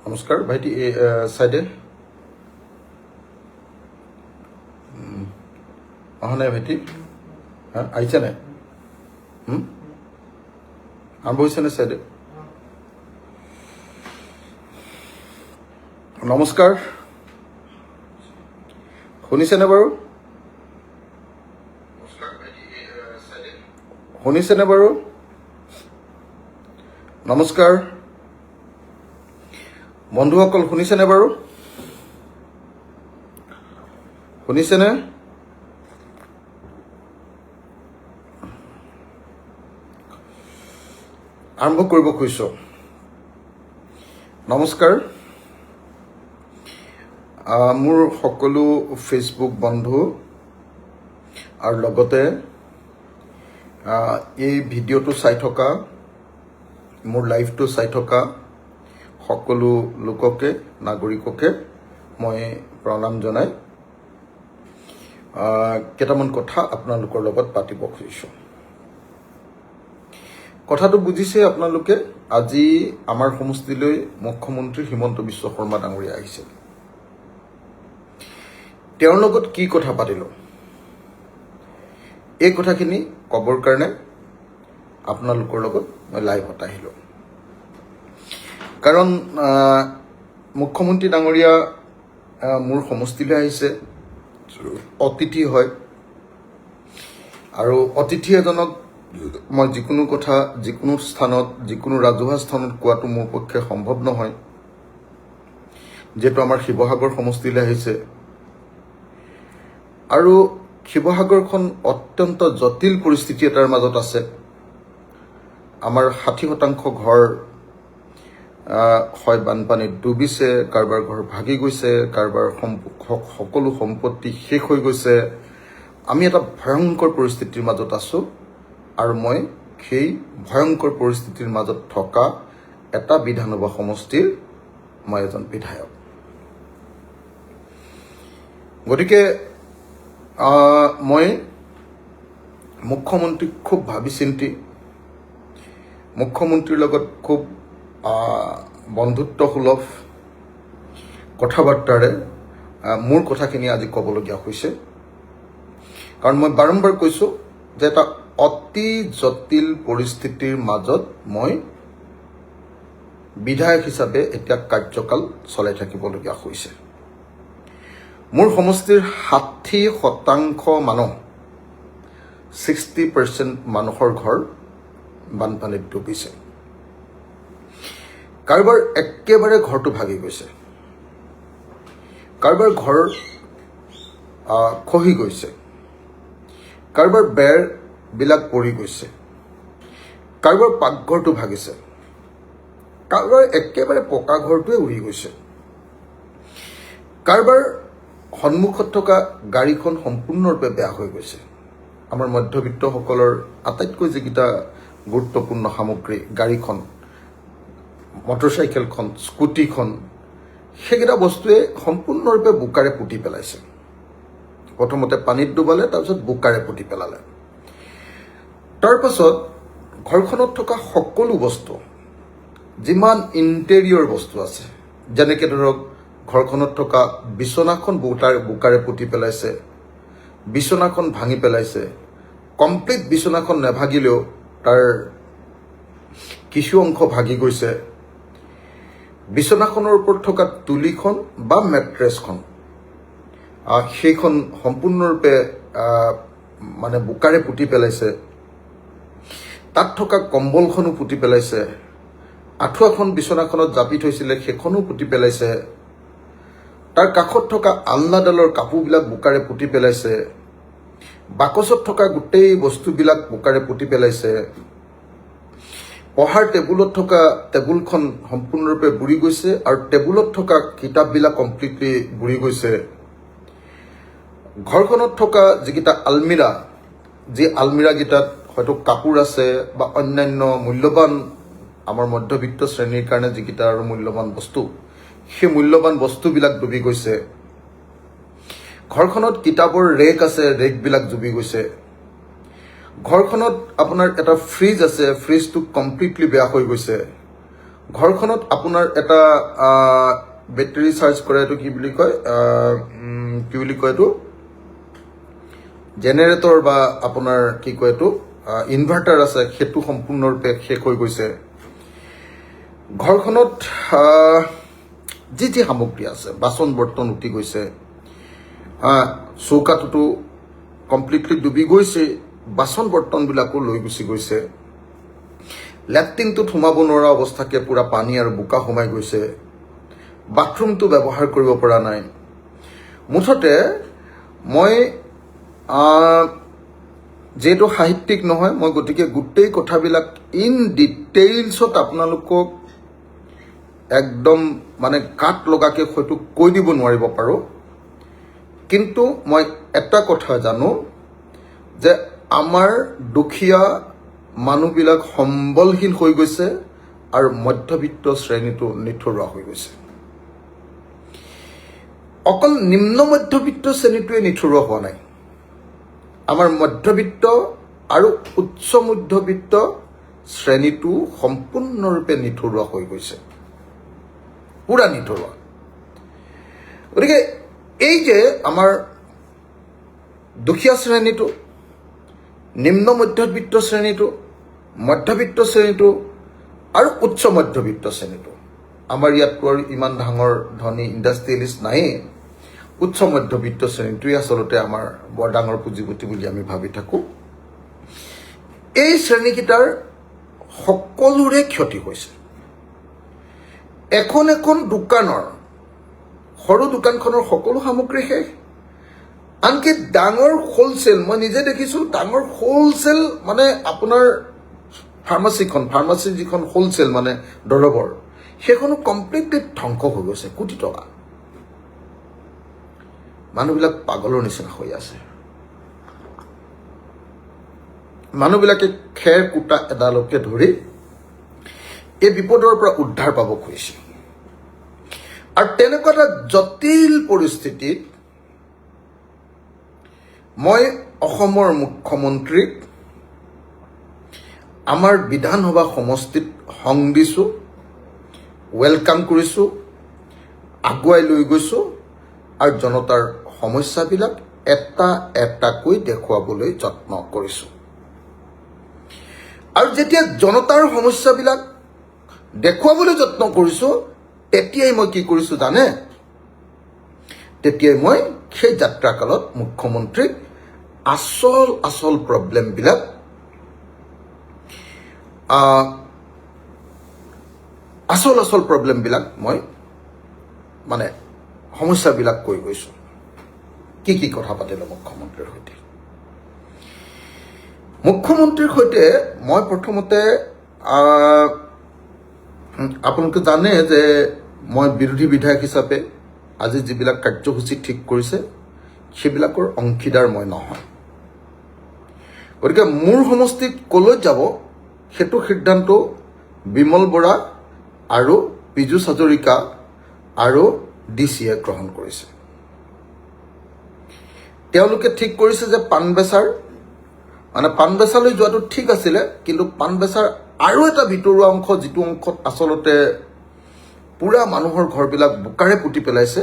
নমস্কাৰ ভাইটি সাইডে অহা নাই ভাইটি আহিছে নাই আৰম্ভ হৈছে নে সাইডে নমস্কাৰ শুনিছেনে বাৰু শুনিছেনে বাৰু নমস্কাৰ বন্ধুসকল শুনিছেনে বাৰু শুনিছেনে আৰম্ভ কৰিব খুজিছোঁ নমস্কাৰ মোৰ সকলো ফেচবুক বন্ধু আৰু লগতে এই ভিডিঅ'টো চাই থকা মোৰ লাইভটো চাই থকা সকলো লোককে নাগৰিককে মই প্ৰণাম জনাই কেইটামান কথা আপোনালোকৰ লগত পাতিব খুজিছোঁ কথাটো বুজিছে আপোনালোকে আজি আমাৰ সমষ্টিলৈ মুখ্যমন্ত্ৰী হিমন্ত বিশ্ব শৰ্মা ডাঙৰীয়া আহিছে তেওঁৰ লগত কি কথা পাতিলো এই কথাখিনি ক'বৰ কাৰণে আপোনালোকৰ লগত মই লাইভত আহিলোঁ কাৰণ মুখ্যমন্ত্ৰী ডাঙৰীয়া মোৰ সমষ্টিলৈ আহিছে অতিথি হয় আৰু অতিথি এজনক মই যিকোনো কথা যিকোনো স্থানত যিকোনো ৰাজহুৱা স্থানত কোৱাটো মোৰ পক্ষে সম্ভৱ নহয় যেটো আমাৰ শিৱসাগৰ সমষ্টিলৈ আহিছে আৰু শিৱসাগৰখন অত্যন্ত জটিল পৰিস্থিতি এটাৰ মাজত আছে আমাৰ 60% ঘৰ হয় বানপানীত ডুবিছে কাৰোবাৰ ঘৰ ভাগি গৈছে কাৰোবাৰ সকলো সম্পত্তি শেষ হৈ গৈছে আমি এটা ভয়ংকৰ পৰিস্থিতিৰ মাজত আছো আৰু মই সেই ভয়ংকৰ পৰিস্থিতিৰ মাজত থকা এটা বিধানসভা সমষ্টিৰ মই এজন বিধায়ক গতিকে মই মুখ্যমন্ত্ৰীক খুব ভাবি চিন্তি মুখ্যমন্ত্ৰীৰ লগত খুব বন্ধুত্বসুলভ কথাবাৰ্তাৰে মোৰ কথাখিনি আজি ক'বলগীয়া হৈছে কাৰণ মই বাৰম্বাৰ কৈছোঁ যে এটা অতি জটিল পৰিস্থিতিৰ মাজত মই বিধায়ক হিচাপে এতিয়া কাৰ্যকাল চলাই থাকিবলগীয়া হৈছে মোৰ সমষ্টিৰ 60% মানুহ 60% মানুহৰ ঘৰ বানপানীত ডুবিছে কাৰোবাৰ একেবাৰে ঘৰটো ভাগি গৈছে কাৰোবাৰ ঘৰ খহি গৈছে কাৰোবাৰ বেৰ বিলাক পৰি গৈছে কাৰোবাৰ পাকঘৰটো ভাগিছে কাৰোবাৰ একেবাৰে পকা ঘৰটোৱে উৰি গৈছে কাৰোবাৰ সন্মুখত থকা গাড়ীখন সম্পূৰ্ণৰূপে বেয়া হৈ গৈছে আমাৰ মধ্যবিত্তসকলৰ আটাইতকৈ যিকেইটা গুৰুত্বপূৰ্ণ সামগ্ৰী গাড়ীখন মটৰচাইকেলখন স্কুটিখন সেইকেইটা বস্তুৱে সম্পূৰ্ণৰূপে বোকাৰে পুতি পেলাইছে প্ৰথমতে পানীত ডুবালে তাৰপিছত বোকাৰে পুতি পেলালে তাৰপাছত ঘৰখনত থকা সকলো বস্তু যিমান ইণ্টেৰিয়ৰ বস্তু আছে যেনেকৈ ধৰক ঘৰখনত থকা বিছনাখন বোকাৰে পুতি পেলাইছে বিছনাখন ভাঙি পেলাইছে কমপ্লিট বিছনাখন নেভাগিলেও তাৰ কিছু অংশ ভাগি গৈছে বিছনাখনৰ ওপৰত থকা তুলিখন বা মেট্ৰেছখন সেইখন সম্পূৰ্ণৰূপে মানে বোকাৰে পুতি পেলাইছে তাত থকা কম্বলখনো পুতি পেলাইছে আঁঠুৱাখন বিছনাখনত জাপি থৈছিলে সেইখনো পুতি পেলাইছে তাৰ কাষত থকা আলনাডালৰ কাপোৰবিলাক বোকাৰে পুতি পেলাইছে বাকচত থকা গোটেই বস্তুবিলাক বোকাৰে পুতি পেলাইছে পঢ়াৰ টেবুলত থকা টেবুলখন সম্পূৰ্ণৰূপে বুৰি গৈছে আৰু টেবুলত থকা কিতাপবিলাক কমপ্লিটলি বুৰি গৈছে ঘৰখনত থকা যিকেইটা আলমিৰা যি আলমিৰাকেইটাত হয়তো কাপোৰ আছে বা অন্যান্য মূল্যৱান আমাৰ মধ্যবিত্ত শ্ৰেণীৰ কাৰণে যিকেইটা আৰু মূল্যৱান বস্তু সেই মূল্যৱান বস্তুবিলাক ডুবি গৈছে ঘৰখনত কিতাপৰ ৰেক আছে ৰেকবিলাক ডুবি গৈছে ঘৰখনত আপোনাৰ এটা ফ্ৰিজ আছে ফ্ৰিজটো কমপ্লিটলি বেয়া হৈ গৈছে ঘৰখনত আপোনাৰ এটা বেটাৰী চাৰ্জ কৰে, এইটো কি বুলি কয় এইটো জেনেৰেটৰ বা আপোনাৰ কি কয় এইটো ইনভাৰ্টাৰ আছে, সেইটো সম্পূৰ্ণৰূপে শেষ হৈ গৈছে। ঘৰখনত যি যি সামগ্ৰী আছে, বাচন বৰ্তন উটি গৈছে, চৌকাটোতো কমপ্লিটলি ডুবি গৈছে, বাচন বৰ্তনবিলাকো লৈ গুচি গৈছে, লেট্ৰিনটোত সোমাব নোৱাৰা অৱস্থাকে পুৰা পানী আৰু বোকা সোমাই গৈছে, বাথৰুমটো ব্যৱহাৰ কৰিব পৰা নাই। মুঠতে মই যিহেতু সাহিত্যিক নহয়, মই গতিকে গোটেই কথাবিলাক ইন ডিটেইলছত আপোনালোকক একদম মানে গাত লগাকে হয়তো কৈ দিব নোৱাৰিব পাৰোঁ, কিন্তু মই এটা কথা জানো যে আমাৰ দুখীয়া মানুহবিলাক সম্বলহীন হৈ গৈছে আৰু মধ্যবিত্ত শ্ৰেণীটো নিথৰুৱা হৈ গৈছে। অকল নিম্ন মধ্যবিত্ত শ্ৰেণীটোৱে নিথৰুৱা হোৱা নাই, আমাৰ মধ্যবিত্ত আৰু উচ্চ মধ্যবিত্ত শ্ৰেণীটো সম্পূৰ্ণৰূপে নিথৰুৱা হৈ গৈছে, পুৰা নিথৰুৱা। গতিকে এই যে আমাৰ দুখীয়া শ্ৰেণীটো, নিম্ন মধ্যবিত্ত শ্ৰেণীটো, মধ্যবিত্ত শ্ৰেণীটো আৰু উচ্চ মধ্যবিত্ত শ্ৰেণীটো, আমাৰ ইয়াততো আৰু ইমান ডাঙৰ ধনী ইণ্ডাষ্ট্ৰিয়েলিষ্ট নায়েই, উচ্চ মধ্যবিত্ত শ্ৰেণীটোৱে আচলতে আমাৰ বৰ ডাঙৰ পুঁজিপতি বুলি আমি ভাবি থাকোঁ। এই শ্ৰেণীকেইটাৰ সকলোৰে ক্ষতি হৈছে। এখন এখন দোকানৰ, সৰু দোকানখনৰ সকলো সামগ্ৰী শেষ, আনকি ডাঙৰ হোলচেল, মই নিজে দেখিছোঁ, ডাঙৰ হোলচেল মানে আপোনাৰ ফাৰ্মাচীৰ যিখন হোলচেল মানে দৰৱৰ, সেইখনো কমপ্লিটলি ধ্বংস হৈ গৈছে, কোটি টকা। মানুহবিলাক পাগলৰ নিচিনা হৈ আছে। মানুহবিলাকে খেৰ কুটা এডালকে ধৰি এই বিপদৰ পৰা উদ্ধাৰ পাব খুজিছে। আৰু তেনেকুৱা এটা জটিল পৰিস্থিতিত মই অসমৰ মুখ্যমন্ত্ৰীক আমাৰ বিধানসভা সমষ্টিত সং দিছোঁ, ৱেলকাম কৰিছোঁ, আগুৱাই লৈ গৈছোঁ আৰু জনতাৰ সমস্যাবিলাক এটা এটাকৈ দেখুৱাবলৈ যত্ন কৰিছোঁ। আৰু যেতিয়া জনতাৰ সমস্যাবিলাক দেখুৱাবলৈ যত্ন কৰিছোঁ, তেতিয়াই মই কি কৰিছোঁ জানে? তেতিয়াই মই সেই যাত্ৰাকালত মুখ্যমন্ত্ৰীক আচল প্ৰব্লেমবিলাক মই মানে সমস্যাবিলাক কৈ গৈছোঁ। কি কি কথা পাতিলোঁ মুখ্যমন্ত্ৰীৰ সৈতে? মুখ্যমন্ত্ৰীৰ সৈতে মই প্ৰথমতে আপোনালোকে জানে যে মই বিৰোধী বিধায়ক হিচাপে আজি যিবিলাক কাৰ্যসূচী ঠিক কৰিছে সেইবিলাকৰ অংশীদাৰ মই নহয়। গতিকে মোৰ সমষ্টিত ক'লৈ যাব সেইটো সিদ্ধান্ত বিমল বৰা আৰু পীযুষ হাজৰিকা আৰু DCয়ে গ্ৰহণ কৰিছে। তেওঁলোকে ঠিক কৰিছে যে পাণবেচালৈ যোৱাটো ঠিক আছিলে, কিন্তু পাণবেচাৰ আৰু এটা ভিতৰুৱা অংশ, যিটো অংশত আচলতে পুৰা মানুহৰ ঘৰবিলাক বোকাৰে পুতি পেলাইছে,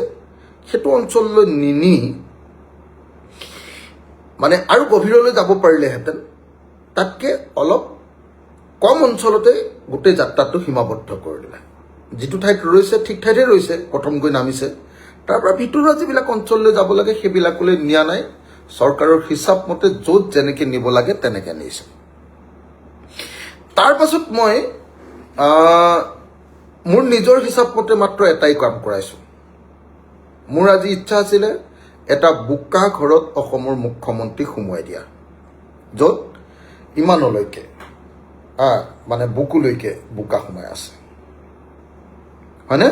সেইটো অঞ্চললৈ নিনি মানে আৰু গভীৰলৈ যাব পাৰিলেহেঁতেন, তাতকৈ অলপ কম অঞ্চলতে গোটেই যাত্ৰাটো সীমাবদ্ধ কৰি দিলে। যিটো ঠাইত ৰৈছে ঠিক ঠাইতে ৰৈছে, প্ৰথম গৈ নামিছে, তাৰ পৰা ভিতৰুৱা যিবিলাক অঞ্চললৈ যাব লাগে সেইবিলাকলৈ নিয়া নাই। চৰকাৰৰ হিচাপ মতে য'ত যেনেকৈ নিব লাগে তেনেকৈ নিছে। তাৰ পাছত মই মোৰ নিজৰ হিচাপ মতে মাত্ৰ এটাই কাম কৰাইছোঁ। মোৰ আজি ইচ্ছা আছিলে এটা বোকা ঘৰত অসমৰ মুখ্যমন্ত্ৰীক সোমোৱাই দিয়া, য'ত ইমানলৈকে মানে বুকুলৈকে বোকা সোমাই আছে, হয়নে?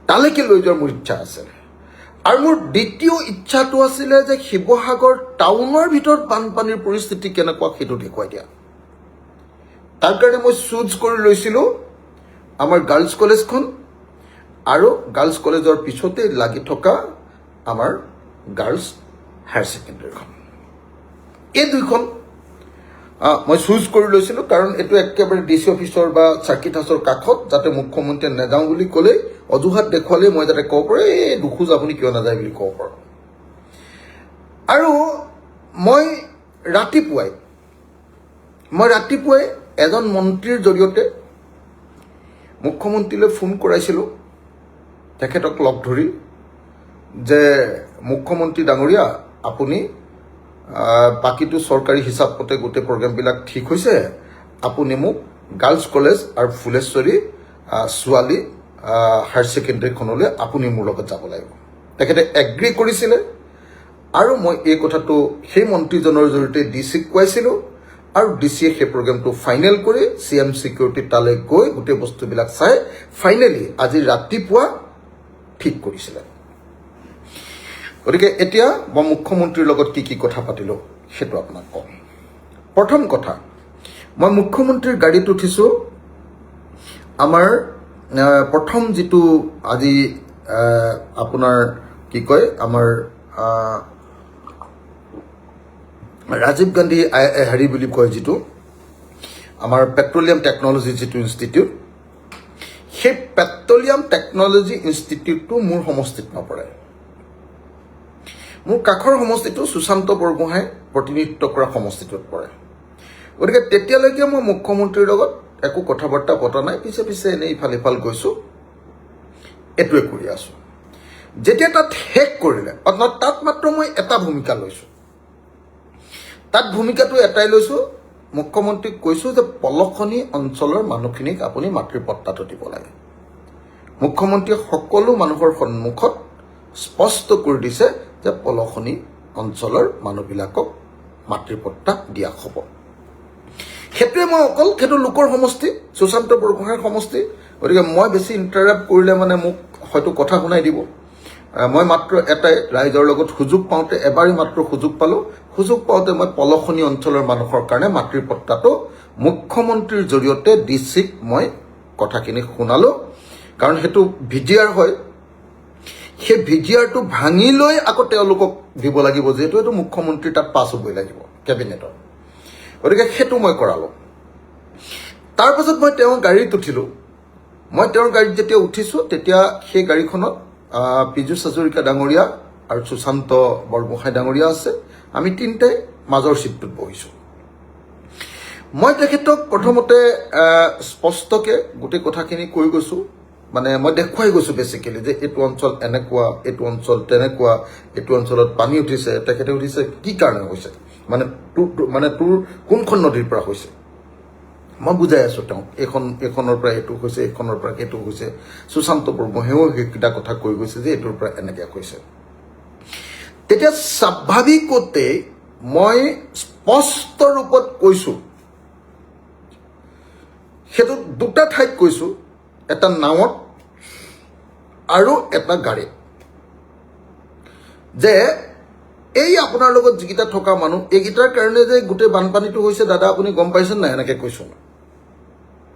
তালৈকে লৈ যোৱাৰ মোৰ ইচ্ছা আছিলে। আৰু মোৰ দ্বিতীয় ইচ্ছাটো আছিলে যে শিৱসাগৰ টাউনৰ ভিতৰত বানপানীৰ পৰিস্থিতি কেনেকুৱা সেইটো দেখুৱাই দিয়া। তাৰ কাৰণে মই চুজ কৰি লৈছিলোঁ আমাৰ গাৰ্লছ কলেজখন আৰু গাৰ্লছ কলেজৰ পিছতে লাগি থকা আমাৰ গাৰ্লছ হায়াৰ ছেকেণ্ডেৰীখন। এই দুইখন মই চুজ কৰি লৈছিলোঁ কাৰণ এইটো একেবাৰে DC অফিচৰ বা চাৰ্কিট হাউচৰ কাষত, যাতে মুখ্যমন্ত্ৰীয়ে নাযাওঁ বুলি ক'লেই অজুহাত দেখুৱালেই মই যাতে ক'ব পাৰোঁ এই দুখোজ আপুনি কিয় নাযায় বুলি ক'ব পাৰোঁ। আৰু মই ৰাতিপুৱাই এজন মন্ত্ৰীৰ জৰিয়তে মুখ্যমন্ত্ৰীলৈ ফোন কৰাইছিলোঁ, তেখেতক লগ ধৰি, যে মুখ্যমন্ত্ৰী ডাঙৰীয়া আপুনি বাকীটো চৰকাৰী হিচাপ মতে গোটেই প্ৰগ্ৰেমবিলাক ঠিক হৈছে, আপুনি মোক গাৰ্লছ কলেজ আৰু ফুলেশ্বৰী ছোৱালী হায়াৰ ছেকেণ্ডেৰীখনলৈ আপুনি মোৰ লগত যাব লাগিব। তেখেতে এগ্ৰী কৰিছিলে আৰু মই এই কথাটো সেই মন্ত্ৰীজনৰ জৰিয়তে DCক কোৱাইছিলোঁ আৰু DCয়ে সেই প্ৰগ্ৰেমটো ফাইনেল কৰি CM ছিকিউৰিটি তালৈ গৈ গোটেই বস্তুবিলাক চাই ফাইনেলি আজি ৰাতিপুৱা ঠিক কৰিছিলে। গতিকে এতিয়া মই মুখ্যমন্ত্ৰীৰ লগত কি কথা পাতিলোঁ সেইটো আপোনাক কম। প্ৰথম কথা, মই মুখ্যমন্ত্ৰীৰ গাড়ীত উঠিছোঁ। আমাৰ প্ৰথম যিটো আজি আপোনাৰ কি কয়, আমাৰ ৰাজীৱ গান্ধী হেৰি বুলি কয়, যিটো আমাৰ পেট্ৰলিয়াম টেকনলজি যিটো ইনষ্টিটিউট, সেই পেট্ৰলিয়াম টেকনলজি ইনষ্টিটিউটটো মোৰ সমষ্টিত নপৰে। মোৰ কাষৰ সমষ্টিটো সুশান্ত বৰগোহাঁই প্ৰতিনিধিত্ব কৰা সমষ্টিটোত পৰে। গতিকে তেতিয়ালৈকে মই মুখ্যমন্ত্ৰীৰ লগত একো কথা বাৰ্তা পতা নাই, পিছে এনেই ইফাল সিফাল গৈছোঁ, এইটোৱে কৰি আছোঁ। যেতিয়া তাত শেষ কৰিলে, তাত মাত্ৰ মই এটা ভূমিকা লৈছোঁ। তাত ভূমিকাটো এটাই লৈছোঁ, মুখ্যমন্ত্ৰীক কৈছোঁ যে পলসনি অঞ্চলৰ মানুহখিনিক আপুনি মাতৃপট্টাটো দিব লাগে। মুখ্যমন্ত্ৰীয়ে সকলো মানুহৰ সন্মুখত স্পষ্ট কৰি দিছে যে পলসনি অঞ্চলৰ মানুহবিলাকক মাতৃপট্টা দিয়া হ'ব। সেইটোৱে মই অকল, সেইটো লোকৰ সমষ্টি, সুশান্ত বৰগোহাঁইৰ সমষ্টি। গতিকে মই বেছি ইণ্টাৰাপ্ট কৰিলে মানে মোক হয়তো কথা শুনাই দিব। মই মাত্ৰ এটাই ৰাইজৰ লগত সুযোগ পাওঁতে, এবাৰেই মাত্ৰ সুযোগ পালোঁ। সুযোগ পাওঁতে মই পলসনি অঞ্চলৰ মানুহৰ কাৰণে মাতৃপট্টাটো মুখ্যমন্ত্ৰীৰ জৰিয়তে DCক মই কথাখিনি শুনালোঁ। কাৰণ সেইটো VGR হয়, সেই VGRটো ভাঙি লৈ আকৌ তেওঁলোকক দিব লাগিব, যিহেতু এইটো মুখ্যমন্ত্ৰীৰ তাত পাছ হ'বই লাগিব কেবিনেটত। গতিকে সেইটো মই কৰালোঁ। তাৰপাছত মই তেওঁৰ গাড়ীত উঠিলোঁ। মই তেওঁৰ গাড়ীত যেতিয়া উঠিছোঁ, তেতিয়া সেই গাড়ীখনত পীযুষ হাজৰিকা ডাঙৰীয়া আৰু সুশান্ত বৰগোহাঁই ডাঙৰীয়া আছে। আমি তিনিটাই মাজৰ ছিটটোত বহিছোঁ। মই তেখেতক প্ৰথমতে স্পষ্টকৈ গোটেই কথাখিনি কৈ গৈছোঁ, মানে মই দেখুৱাই গৈছোঁ বেচিকেলি যে এইটো অঞ্চল এনেকুৱা, এইটো অঞ্চল তেনেকুৱা, এইটো অঞ্চলত পানী উঠিছে। তেখেতে সুধিছে কি কাৰণে হৈছে, মানে তোৰ কোনখন নদীৰ পৰা হৈছে। মই বুজাই আছোঁ তেওঁক, এইখনৰ পৰা এইটো হৈছে, এইখনৰ পৰা এইটো হৈছে। সুশান্ত বৰগোহাঁইয়েও সেইকেইটা কথা কৈ গৈছে যে এইটোৰ পৰা এনেকৈ হৈছে। তেতিয়া স্বাভাৱিকতে মই স্পষ্ট ৰূপত কৈছোঁ, সেইটো দুটা ঠাইত কৈছোঁ, এটা নাৱত আৰু এটা গাড়ীত, যে এই আপোনাৰ লগত যিকেইটা থকা মানুহ, এইকেইটাৰ কাৰণে যে গোটেই বানপানীটো হৈছে দাদা আপুনি গম পাইছে নাই, এনেকৈ কৈছোঁ।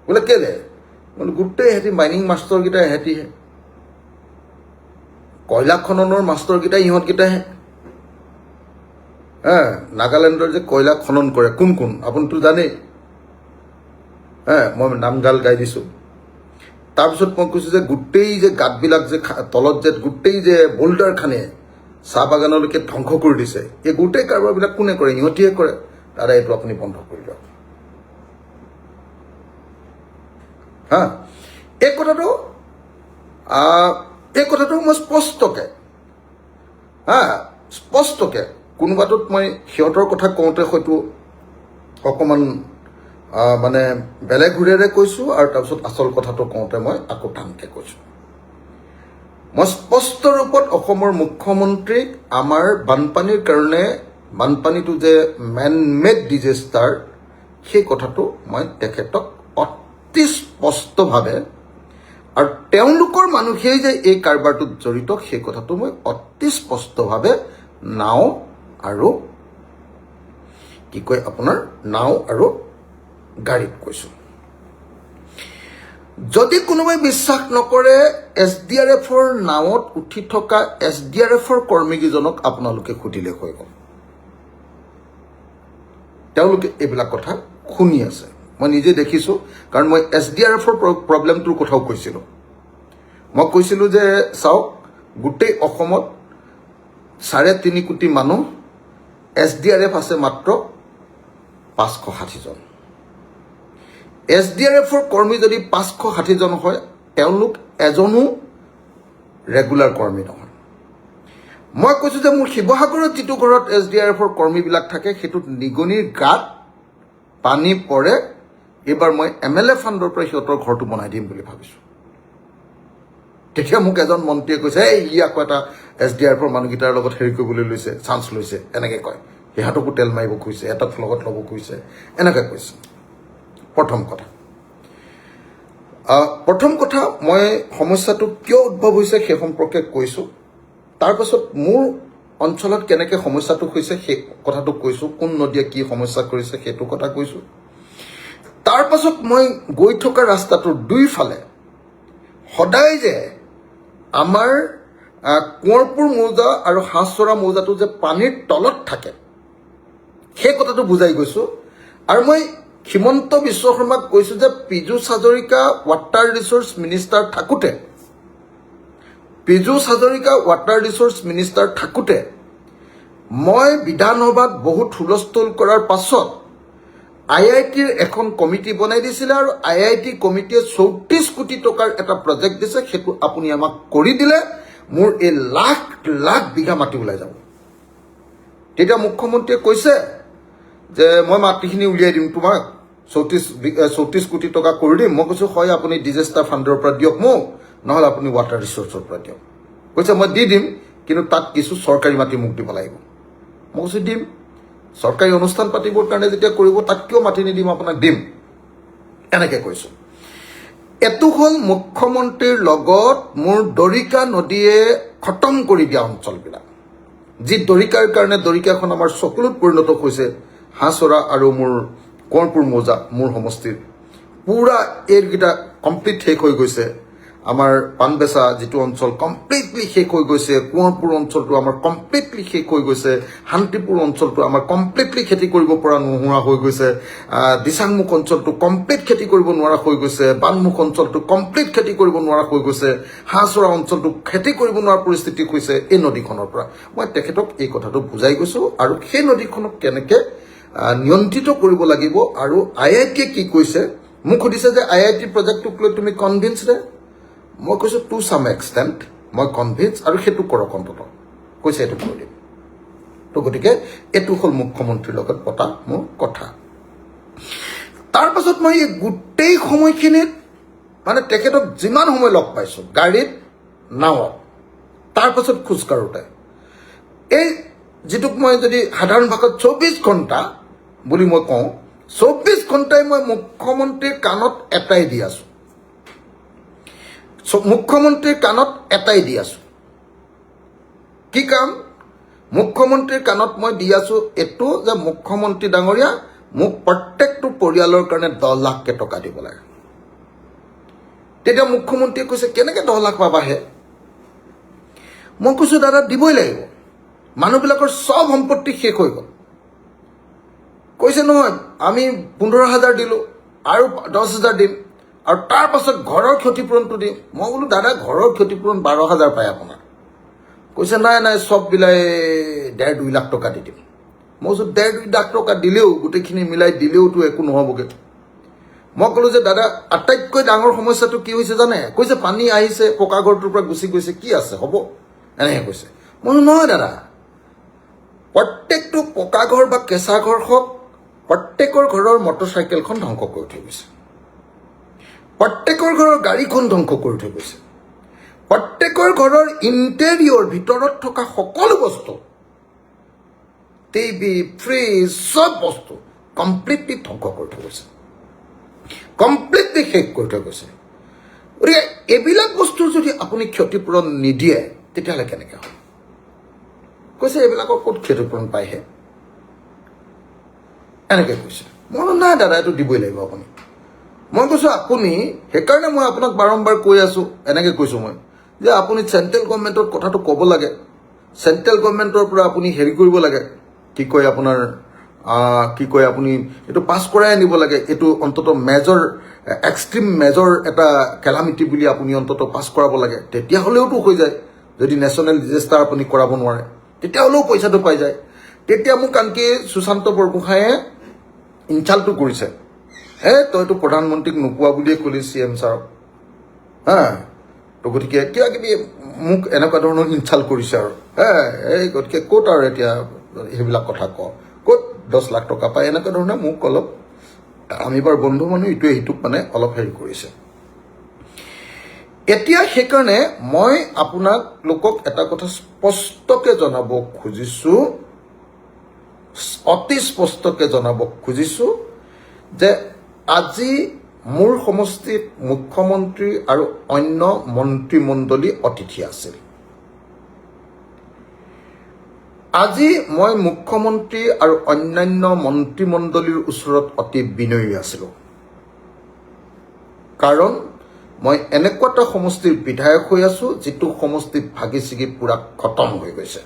বোলে কেলে, বোলে গোটেই এহেঁতি মাইনিং মাষ্টৰকেইটা এহেঁতিহে, কয়লা খননৰ মাষ্টৰকেইটা ইহঁতকেইটাহে। নাগালেণ্ডৰ যে কয়লা খনন কৰে কোন আপুনিতো জানেই। মই নামগাল গাই দিছোঁ। তাৰপিছত মই কৈছোঁ যে গোটেই যে গাঁতবিলাক যে তলত যে গোটেই যে বোল্ডাৰ খানে চাহ বাগানলৈকে ধ্বংস কৰি দিছে, এই গোটেই কাৰবাৰবিলাক কোনে কৰে, ইহঁতিয়ে কৰে। দাদা এইটো আপুনি বন্ধ কৰি দিয়ক। এই কথাটো মই স্পষ্টকৈ কোনোবাটোত মই সিহঁতৰ কথা কওঁতে হয়তো অকণমান মানে বেলেগ সুৰেৰে কৈছোঁ, আৰু তাৰপিছত আচল কথাটো কওঁতে মই আকৌ টানকৈ কৈছোঁ। মই স্পষ্ট ৰূপত অসমৰ মুখ্যমন্ত্ৰীক আমাৰ বানপানীৰ কাৰণে, বানপানীটো যে মেন মেড ডিজাষ্টাৰ, সেই কথাটো মই তেখেতক অতি স্পষ্টভাৱে, আৰু তেওঁলোকৰ মানুহেই যে এই কাৰবাৰটোত জড়িত সেই কথাটো মই অতি স্পষ্টভাৱে নাও আৰু কি কয় আপোনাৰ নাও আৰু গাড়ীত কৈছোঁ। যদি কোনোবাই বিশ্বাস নকৰে, SDRFৰ নাৱত উঠি থকা SDRFৰ কৰ্মীকেইজনক আপোনালোকে সুধিলে হৈ গ'ল। তেওঁলোকে এইবিলাক কথা শুনি আছে মই নিজে দেখিছোঁ কাৰণ মই SDRFৰ প্ৰব্লেমটোৰ কথাও কৈছিলোঁ মই কৈছিলোঁ যে চাওক গোটেই অসমত 3.5 কোটি মানুহ SDRF আছে মাত্ৰ 560 জন SDRFৰ কৰ্মী যদি 560 জন হয় তেওঁলোক এজনো ৰেগুলাৰ কৰ্মী নহয় মই কৈছোঁ যে মোৰ শিৱসাগৰত যিটো ঘৰত SDRFৰ কৰ্মীবিলাক থাকে সেইটোত নিগনিৰ গাত পানী পৰে এবাৰ মই MLA ফাণ্ডৰ পৰা সিহঁতৰ ঘৰটো বনাই দিম বুলি ভাবিছোঁ তেতিয়া মোক এজন মন্ত্ৰীয়ে কৈছে এই আকৌ এটা SDRFৰ মানুহকেইটাৰ লগত হেৰি কৰিবলৈ লৈছে চান্স লৈছে এনেকৈ কয় সিহঁতকো তেল মাৰিব খুজিছে এটাক লগত ল'ব খুজিছে এনেকৈ কৈছে প্ৰথম কথা মই সমস্যাটো কিয় উদ্ভৱ হৈছে সেই সম্পৰ্কে কৈছোঁ তাৰপাছত মোৰ অঞ্চলত কেনেকৈ সমস্যাটো হৈছে সেই কথাটো কৈছোঁ কোন নদীয়ে কি সমস্যা কৰিছে সেইটো কথা কৈছোঁ তাৰপাছত মই গৈ থকা ৰাস্তাটোৰ দুইফালে সদায় যে আমাৰ কোঁৱৰপুৰ মৌজা আৰু হাঁহচৰা মৌজাটো যে পানীৰ তলত থাকে সেই কথাটো বুজাই গৈছোঁ আৰু মই হিমন্ত বিশ্ব শৰ্মাক কৈছোঁ যে Piyush Hazarika water resource minister থাকোঁতে মই বিধানসভাত বহুত হুলস্থুল কৰাৰ পাছত IITৰ এখন কমিটি বনাই দিছিলে আৰু IIT কমিটিয়ে 34 কোটি টকাৰ এটা প্ৰজেক্ট দিছে সেইটো আপুনি আমাক কৰি দিলে মোৰ এই লাখ লাখ বিঘা মাটি ওলাই যাব তেতিয়া মুখ্যমন্ত্ৰীয়ে কৈছে যে মই মাটিখিনি উলিয়াই দিম তোমাক 34 কোটি টকা কৰি দিম মই কৈছোঁ হয় আপুনি ডিজাষ্টাৰ ফাণ্ডৰ পৰা দিয়ক মোক নহ'লে আপুনি ৱাটাৰ ৰিচোৰ্চৰ পৰা দিয়ক কৈছে মই দি দিম কিন্তু তাত কিছু চৰকাৰী মাটি মোক দিব লাগিব মই কৈছোঁ দিম চৰকাৰী অনুষ্ঠান পাতিবৰ কাৰণে যেতিয়া কৰিব তাত কিয় মাটি নিদিম আপোনাক দিম এনেকৈ কৈছোঁ এইটো হ'ল মুখ্যমন্ত্ৰীৰ লগত মোৰ দৰিকা নদীয়ে খতম কৰি দিয়া অঞ্চলবিলাক যি দৰিকাৰ কাৰণে দৰিকাখন আমাৰ চকুলত পৰিণত হৈছে হাঁহচৰা আৰু মোৰ কোঁৱৰপুৰ মৌজা মোৰ সমষ্টিৰ পুৰা এইকেইটা কমপ্লিট শেষ হৈ গৈছে আমাৰ পানবেচা যিটো অঞ্চল কমপ্লিটলি শেষ হৈ গৈছে কোঁৱৰপুৰ অঞ্চলটো আমাৰ কমপ্লিটলি শেষ হৈ গৈছে শান্তিপুৰ অঞ্চলটো আমাৰ কমপ্লিটলি খেতি কৰিব পৰা নোহোৱা হৈ গৈছে দিচাংমুখ অঞ্চলটো কমপ্লিট খেতি কৰিব নোৱাৰা হৈ গৈছে বানমুখ অঞ্চলটো কমপ্লিট খেতি কৰিব নোৱাৰা হৈ গৈছে হাঁহচৰা অঞ্চলটো খেতি কৰিব নোৱাৰা পৰিস্থিতি হৈছে এই নদীখনৰ পৰা মই তেখেতক এই কথাটো বুজাই গৈছোঁ আৰু সেই নদীখনক কেনেকৈ নিয়ন্ত্ৰিত কৰিব লাগিব আৰু IITয়ে কি কৈছে মোক সুধিছে যে IIT প্ৰজেক্টটোক লৈ তুমি কনভিন্স নে মই কৈছোঁ টু চাম এক্সটেণ্ট মই কনভিন্স আৰু সেইটো কৰক অন্তত কৈছে এইটো কৰি দিম তো গতিকে এইটো হ'ল মুখ্যমন্ত্ৰীৰ লগত পতা মোৰ কথা তাৰপাছত মই এই গোটেই সময়খিনিত মানে তেখেতক যিমান সময় লগ পাইছোঁ গাড়ীত নাৱত তাৰপাছত খোজকাঢ়োতে এই যিটোক মই যদি সাধাৰণ ভাষাত 24 ঘণ্টা বুলি মই কওঁ 24 ঘণ্টাই মই মুখ্যমন্ত্ৰীৰ কাণত এটাই দি আছোঁ কি কাম মুখ্যমন্ত্ৰীৰ কাণত মই দি আছোঁ এইটো যে মুখ্যমন্ত্ৰী ডাঙৰীয়া মোক প্ৰত্যেকটো পৰিয়ালৰ কাৰণে 10 লাখ টকা দিব লাগে তেতিয়া মুখ্যমন্ত্ৰীয়ে কৈছে কেনেকৈ 10 লাখ পাবাহে মই কৈছোঁ দাদা দিবই লাগিব মানুহবিলাকৰ সব সম্পত্তি শেষ হৈ গ'ল কৈছে নহয় আমি 15,000 দিলোঁ আৰু 10,000 দিম আৰু তাৰ পাছত ঘৰৰ ক্ষতিপূৰণটো দিম মই বোলো দাদা ঘৰৰ ক্ষতিপূৰণ 12,000 পায় আপোনাৰ কৈছে নাই সব বিলাই 1.5-2 লাখ টকা দি দিম মই কৈছোঁ 1.5-2 লাখ টকা দিলেও গোটেইখিনি মিলাই দিলেওতো একো নহ'বগৈ মই ক'লোঁ যে দাদা আটাইতকৈ ডাঙৰ সমস্যাটো কি হৈছে জানে কৈছে পানী আহিছে পকা ঘৰটোৰ পৰা গুচি গৈছে কি আছে হ'ব এনেকৈ কৈছে মই বোলো নহয় দাদা প্ৰত্যেকটো পকা ঘৰ বা কেঁচা ঘৰ হওক প্ৰত্যেকৰ ঘৰৰ মটৰচাইকেলখন ধ্বংস কৰি থৈ গৈছে প্ৰত্যেকৰ ঘৰৰ গাড়ীখন ধ্বংস কৰি থৈ গৈছে প্ৰত্যেকৰ ঘৰৰ ইণ্টেৰিয়ৰ ভিতৰত থকা সকলো বস্তু টিভি ফ্ৰিজ সব বস্তু কমপ্লিটলি ধ্বংস কৰি থৈ গৈছে কমপ্লিটলি শেষ কৰি থৈ গৈছে গতিকে এইবিলাক বস্তুৰ যদি আপুনি ক্ষতিপূৰণ নিদিয়ে তেতিয়াহ'লে কেনেকৈ হ'ব কৈছে এইবিলাকৰ ক'ত ক্ষতিপূৰণ পায়হে এনেকৈ কৈছে মই নাই দাদা এইটো দিবই লাগিব আপুনি মই কৈছোঁ আপুনি সেইকাৰণে মই আপোনাক বাৰম্বাৰ কৈ আছোঁ এনেকৈ কৈছোঁ মই যে আপুনি চেণ্ট্ৰেল গভৰ্ণমেণ্টৰ কথাটো ক'ব লাগে চেণ্ট্ৰেল গভৰ্ণমেণ্টৰ পৰা আপুনি হেৰি কৰিব লাগে কি কয় আপোনাৰ কি কয় আপুনি এইটো পাছ কৰাই আনিব লাগে, এইটো অন্ততঃ মেজৰ এক্সট্ৰিম মেজৰ এটা কেলামিটি বুলি আপুনি অন্ততঃ পাছ কৰাব লাগে, তেতিয়াহ'লেওতো হৈ যায়। যদি নেশ্যনেল ডিজাষ্টাৰ আপুনি কৰাব নোৱাৰে তেতিয়াহ'লেও পইচাটো পাই যায়। তেতিয়া মোক আনকি সুশান্ত বৰগোহাঁয়ে ইনচাল্টটো কৰিছে, তইতো প্ৰধানমন্ত্ৰীক নোপোৱা বুলিয়ে ক'লি CM ছাৰক, তো গতিকে কিবা কিবি মোক এনেকুৱা ধৰণৰ ইনচাল্ট কৰিছে আৰু গতিকে ক'ত আৰু এতিয়া সেইবিলাক কথা ক'ত 10 লাখ টকা পায়, এনেকুৱা ধৰণে মোক অলপ, আমি বাৰু বন্ধু মানুহ, ইটোৱে সিটোক মানে অলপ হেৰি কৰিছে। এতিয়া সেইকাৰণে মই আপোনালোকক এটা কথা স্পষ্টকৈ জনাব খুজিছোঁ, অতি স্পষ্টকৈ জনাব খুজিছোঁ যে আজি মোৰ সমষ্টিত মুখ্যমন্ত্ৰী আৰু অন্য মন্ত্ৰীমণ্ডলী অতিথি আছিল। আজি মই মুখ্যমন্ত্ৰী আৰু অন্যান্য মন্ত্ৰীমণ্ডলীৰ ওচৰত অতি বিনয়ী আছিলোঁ, কাৰণ মই এনেকুৱা এটা সমষ্টিৰ বিধায়ক হৈ আছোঁ যিটো সমষ্টিত ভাগি ছিগি পুৰা খতম হৈ গৈছে।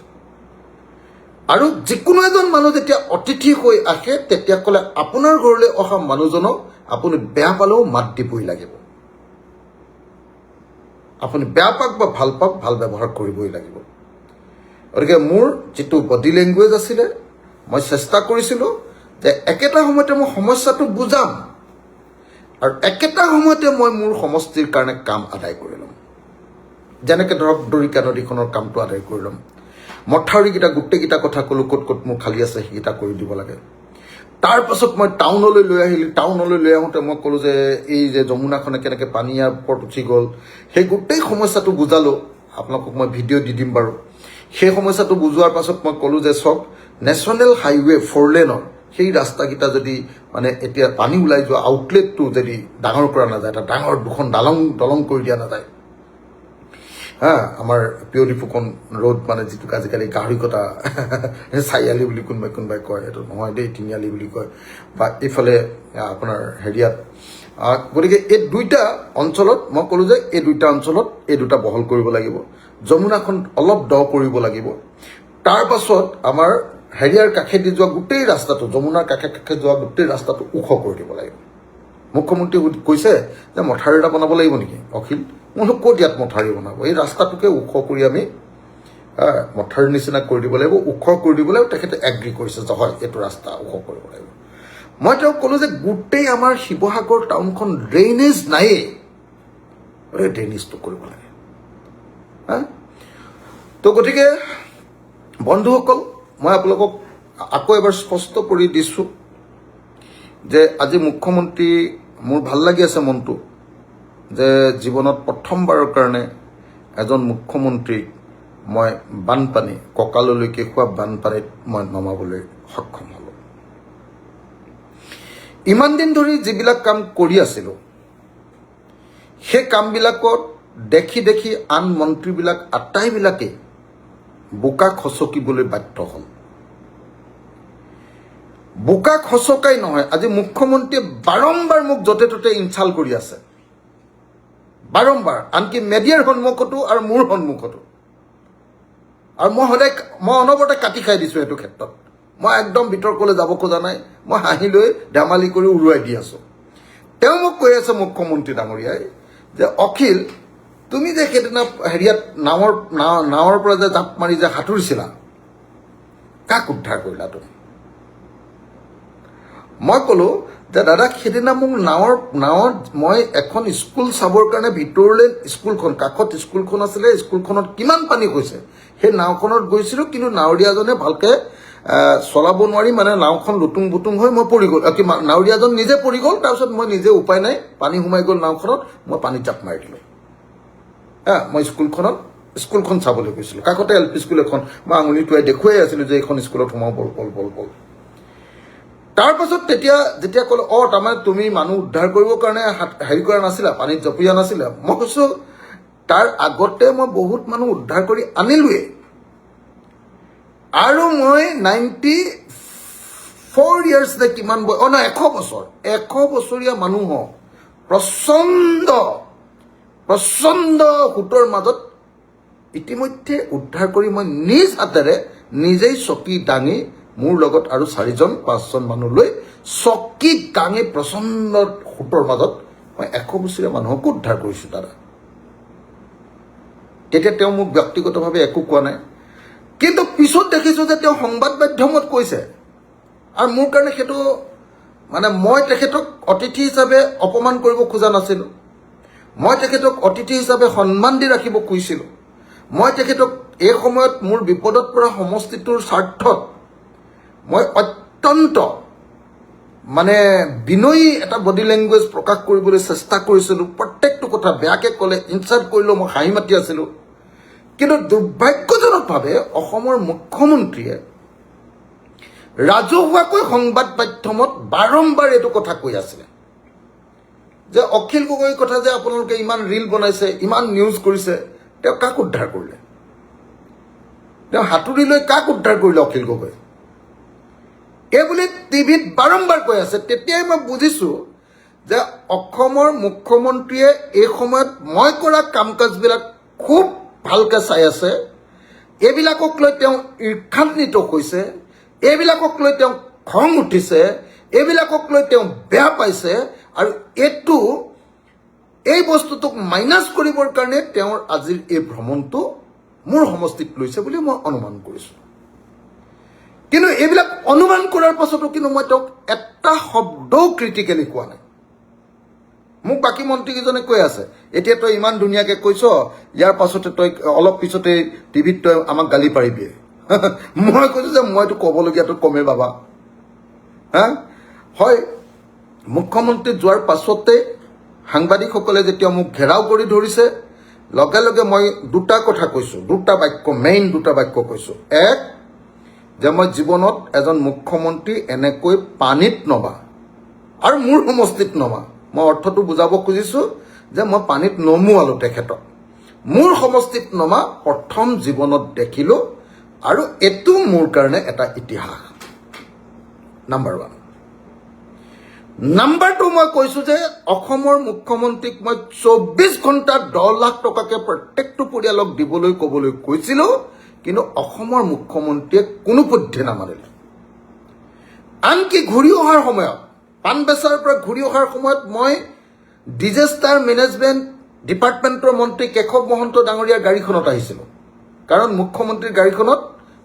আৰু যিকোনো এজন মানুহ যেতিয়া অতিথি হৈ আহে তেতিয়া ক'লে আপোনাৰ ঘৰলৈ অহা মানুহজনক আপুনি বেয়া পালেও মাত দিবই লাগিব, আপুনি বেয়া পাওক বা ভাল পাওক, ভাল ব্যৱহাৰ কৰিবই লাগিব। গতিকে মোৰ যিটো বডি লেংগুৱেজ আছিলে, মই চেষ্টা কৰিছিলোঁ যে একেটা সময়তে মই সমস্যাটো বুজাম আৰু একেটা সময়তে মই মোৰ সমষ্টিৰ কাৰণে কাম আদায় কৰি ল'ম। যেনেকৈ ধৰক দৰিকা নদীখনৰ কামটো আদায় কৰি ল'ম, মথাউৰিকেইটা গোটেইকেইটা কথা ক'লোঁ, ক'ত ক'ত মোৰ খালী আছে সেইকেইটা কৰি দিব লাগে। তাৰপাছত মই টাউনলৈ লৈ আহিলোঁ, টাউনলৈ লৈ আহোঁতে মই ক'লোঁ যে এই যে যমুনাখনে কেনেকৈ পানী ইয়াৰ ওপৰত উঠি গ'ল, সেই গোটেই সমস্যাটো বুজালোঁ। আপোনালোকক মই ভিডিঅ' দি দিম বাৰু। সেই সমস্যাটো বুজোৱাৰ পাছত মই ক'লোঁ যে চব নেশ্যনেল হাইৱে 4 লেনৰ সেই ৰাস্তাকেইটা যদি মানে এতিয়া পানী ওলাই যোৱা আউটলেটটো যদি ডাঙৰ কৰা নাযায়, এটা ডাঙৰ দুখন দলং কৰি দিয়া নাযায়, আমাৰ পিয়লি ফুকন ৰোড, মানে যিটোক আজিকালি গাহৰি কটা চাৰিআলি বুলি কোনোবাই কয়, এইটো নহয় দেই, তিনিআলি বুলি কয়, বা এইফালে আপোনাৰ হেৰিয়াত। গতিকে এই দুইটা অঞ্চলত মই ক'লোঁ যে এই দুইটা অঞ্চলত এই দুটা বহল কৰিব লাগিব, যমুনাখন অলপ দ কৰিব লাগিব। তাৰপাছত আমাৰ হেৰিয়াৰ কাষেদি যোৱা গোটেই ৰাস্তাটো, যমুনাৰ কাষে কাষে যোৱা গোটেই ৰাস্তাটো ওখ কৰি দিব লাগিব। মুখ্যমন্ত্ৰীয়ে কৈছে যে মথাউৰি এটা বনাব লাগিব নেকি অখিল? মই ক'ত ইয়াত মথাউৰি বনাব, এই ৰাস্তাটোকে ওখ কৰি আমি মথাউৰিৰ নিচিনা কৰি দিব লাগিব, ওখ কৰি দিব লাগিব। তেখেতে এগ্ৰি কৰিছে যে হয় এইটো ৰাস্তা ওখ কৰিব লাগিব। মই তেওঁক ক'লোঁ যে গোটেই আমাৰ শিৱসাগৰ টাউনখন ড্ৰেইনেজ নায়েই, ড্ৰেইনেজটো কৰিব লাগে। তো গতিকে বন্ধুসকল, মই আপোনালোকক আকৌ এবাৰ স্পষ্ট কৰি দিছোঁ যে আজি মুখ্যমন্ত্ৰী, মোৰ ভাল লাগি আছে মনটো যে জীৱনত প্ৰথমবাৰৰ কাৰণে এজন মুখ্যমন্ত্ৰীক মই বানপানী, কঁকাললৈকে হোৱা বানপানীত মই নমাবলৈ সক্ষম হ'লোঁ। ইমান দিন ধৰি যিবিলাক কাম কৰি আছিলোঁ, সেই কামবিলাকত দেখি দেখি আন মন্ত্ৰীবিলাক আটাইবিলাকেই বোকা খচকিবলৈ বাধ্য হ'ল। বোকা খচকাই নহয়, আজি মুখ্যমন্ত্ৰীয়ে বাৰম্বাৰ মোক য'তে ত'তে ইনচাল্ট কৰি আছে, বাৰম্বাৰ, আনকি মেডিয়াৰ সন্মুখতো আৰু মোৰ সন্মুখতো। আৰু মই অনবৰতে কাটি খাই দিছোঁ সেইটো ক্ষেত্ৰত। মই একদম বিতৰ্কলৈ যাব খোজা নাই, মই হাঁহি লৈ ধেমালি কৰি উৰুৱাই দি আছোঁ। তেওঁ মোক কৈ আছে মুখ্যমন্ত্ৰী ডাঙৰীয়াই যে অখিল, তুমি যে সেইদিনা হেৰিয়াত নাৱৰ পৰা যে জাপ মাৰি যে সাঁতুৰিছিলা, কাক উদ্ধাৰ কৰিলা তুমি? মই ক'লোঁ যে দাদা, সেইদিনা মোক নাৱত মই এখন স্কুল চাবৰ কাৰণে ভিতৰলৈ, স্কুলখন কাষত স্কুলখন আছিলে, স্কুলখনত কিমান পানী হৈছে সেই নাওখনত গৈছিলোঁ, কিন্তু নাৱৰীয়াজনে ভালকৈ চলাব নোৱাৰি, মানে নাওখন লুটুং বুটুং হৈ মই পৰি গ'ল, নাৱৰীয়াজন নিজে পৰি গ'ল। তাৰপিছত মই নিজে উপায় নাই, পানী সোমাই গ'ল নাওখনত, মই পানীত জাপ মাৰি দিলোঁ। মই স্কুলখন চাবলৈ গৈছিলোঁ, কাষতে LP স্কুল এখন, মই আঙুলি টুৱাই দেখুৱাই আছিলোঁ যে এইখন স্কুলত সোমাওঁ, বল। তাৰপাছত যেতিয়া ক'লে তাৰমানে তুমি মানুহ উদ্ধাৰ কৰিবৰ কাৰণে হেৰি কৰা নাছিলা, পানীত জঁপিওৱা নাছিলা। মই কৈছোঁ তাৰ আগতে মই বহুত মানুহ উদ্ধাৰ কৰি আনিলোৱেই, আৰু মই 94 years নে কিমান 100 বছৰ, 100 বছৰীয়া মানুহক প্ৰচণ্ড সোঁতৰ মাজত ইতিমধ্যে উদ্ধাৰ কৰি মই নিজ হাতেৰে নিজেই চকী দাঙি মোৰ লগত আৰু 4-5জন মানুহ লৈ চকী দাঙি প্ৰচণ্ড সোঁতৰ মাজত মই 100 বছৰীয়া মানুহকো উদ্ধাৰ কৰিছোঁ দাদা। তেতিয়া তেওঁ মোক ব্যক্তিগতভাৱে একো কোৱা নাই, কিন্তু পিছত দেখিছোঁ যে তেওঁ সংবাদ মাধ্যমত কৈছে, আৰু মোৰ কাৰণে সেইটো মানে মই তেখেতক অতিথি হিচাপে অপমান কৰিব খোজা নাছিলোঁ, মই তেখেতক অতিথি হিচাপে সন্মান দি ৰাখিব খুজিছিলোঁ, মই তেখেতক এই সময়ত মোৰ বিপদত পৰা সমষ্টিটোৰ স্বাৰ্থত মই অত্যন্ত মানে বিনয়ী এটা বডি লেংগুৱেজ প্ৰকাশ কৰিবলৈ চেষ্টা কৰিছিলোঁ। প্ৰত্যেকটো কথা বেয়াকৈ ক'লে ইনচাল্ট কৰিলেও মই হাঁহি মাতি আছিলোঁ, কিন্তু দুৰ্ভাগ্যজনকভাৱে অসমৰ মুখ্যমন্ত্ৰীয়ে ৰাজহুৱাকৈ সংবাদ মাধ্যমত বাৰম্বাৰ এইটো কথা কৈ আছিলে যে অখিল গগৈৰ কথা যে আপোনালোকে ইমান ৰিল বনাইছে, ইমান নিউজ কৰিছে, তেওঁ কাক উদ্ধাৰ কৰিলে? তেওঁ হাতুৰি লৈ কাক উদ্ধাৰ কৰিলে অখিল গগৈ? এইবুলি টিভিত বাৰম্বাৰ কৈ আছে। তেতিয়াই মই বুজিছোঁ যে অসমৰ মুখ্যমন্ত্ৰীয়ে এই সময়ত মই কৰা কাম কাজবিলাক খুব ভালকৈ চাই আছে, এইবিলাকক লৈ তেওঁ ঈৰ্ষান্বিত হৈছে, এইবিলাকক লৈ তেওঁ খং উঠিছে, এইবিলাকক লৈ তেওঁ বেয়া পাইছে, আৰু এই বস্তুটোক মাইনাছ কৰিবৰ কাৰণে তেওঁৰ আজিৰ এই ভ্ৰমণটো মোৰ সমষ্টিত লৈছে বুলি মই অনুমান কৰিছোঁ। কিন্তু এইবিলাক অনুমান কৰাৰ পাছতো কিন্তু মই তেওঁক এটা শব্দও ক্ৰিটিকেলি কোৱা নাই। মোক বাকী মন্ত্ৰীকেইজনে কৈ আছে, এতিয়া তই ইমান ধুনীয়াকৈ কৈছ, ইয়াৰ পাছতে তই অলপ পিছতে টিভিত তই আমাক গালি পাৰিবি। মই কৈছোঁ যে মইতো ক'বলগীয়াটো কমেই বাবা। হয়, মুখ্যমন্ত্ৰী যোৱাৰ পাছতে সাংবাদিকসকলে যেতিয়া মোক ঘেৰাও কৰি ধৰিছে, লগে লগে মই দুটা কথা কৈছোঁ, মেইন দুটা বাক্য কৈছোঁ। এক, যে মই জীৱনত এজন মুখ্যমন্ত্ৰী এনেকৈ পানীত নমা আৰু মোৰ সমষ্টিত নমা, মই অৰ্থটো বুজাব খুজিছোঁ যে মই পানীত নমোৱালোঁ তেখেতক, মোৰ সমষ্টিত নমা প্ৰথম জীৱনত দেখিলোঁ, আৰু এইটো মোৰ কাৰণে এটা ইতিহাস। নাম্বাৰ 1। নাম্বাৰ 2, মই কৈছোঁ যে অসমৰ মুখ্যমন্ত্ৰীক মই 24 ঘণ্টাত 10 লাখ টকাকৈ প্ৰত্যেকটো পৰিয়ালক দিবলৈ ক'বলৈ কৈছিলোঁ, কিন্তু অসমৰ মুখ্যমন্ত্ৰীয়ে কোনোপধ্যে নামানিলে। আনকি ঘূৰি অহাৰ সময়ত, পাণবেচাৰ পৰা ঘূৰি অহাৰ সময়ত মই ডিজাষ্টাৰ মেনেজমেণ্ট ডিপাৰ্টমেণ্টৰ মন্ত্ৰী কেশৱ মহন্ত ডাঙৰীয়াৰ গাড়ীখনত আহিছিলোঁ, কাৰণ মুখ্যমন্ত্ৰীৰ গাড়ীখনত